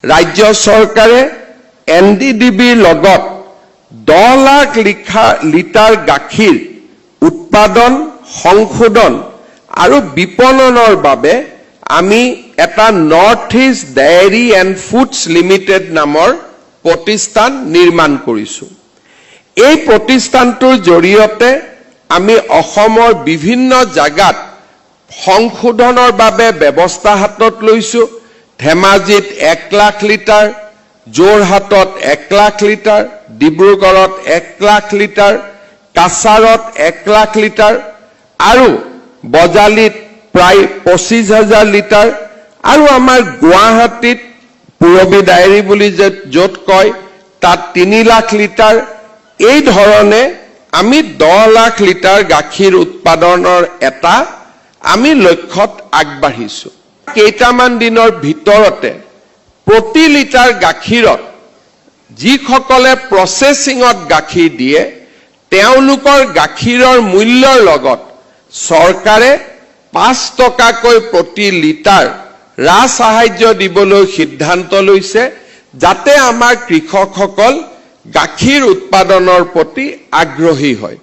राज्य सरकारे एनडीडीबीर लगत 10 लाख लिटार गाखीर उत्पादन संशोधन और विपणনৰ বাবে আমি এটা North East dairy and foods limited নামৰ প্ৰতিষ্ঠান নিৰ্মাণ কৰিছো। এই প্ৰতিষ্ঠানটোৰ জৰিয়তে আমি অসমৰ বিভিন্ন জাগাত সংশোধনৰ বাবে ব্যৱস্থা হাতত লৈছো। ধেমাজিত 1 লাখ লিটাৰ, যোৰহাটত 1 লাখ লিটাৰ, ডিব্ৰুগড়ত 1 লাখ লিটাৰ, কাছাৰত 1 লাখ লিটাৰ আৰু বজালিত প্ৰায় 25,000 লিটাৰ আৰু আমাৰ গুৱাহাটীত পুৰবী ডায়েৰী বুলি য'ত কয় তাত 3 লাখ লিটাৰ। এই ধৰণে আমি 10 লাখ লিটাৰ গাখীৰ উৎপাদনৰ এটা আমি লক্ষ্যত আগবাঢ়িছো। কেইটামান দিনৰ ভিতৰতে প্ৰতি লিটাৰ গাখীৰত যিসকলে প্ৰসেসিংত গাখীৰ দিয়ে তেওঁলোকৰ গাখীৰৰ মূল্যৰ লগত চৰকাৰে 5 টকাকৈ প্ৰতি লিটাৰ ৰাজ সাহায্য দিবলৈ সিদ্ধান্ত লৈছে, যাতে আমাৰ কৃষকসকল গাখীৰ উৎপাদনৰ প্ৰতি আগ্ৰহী হয়।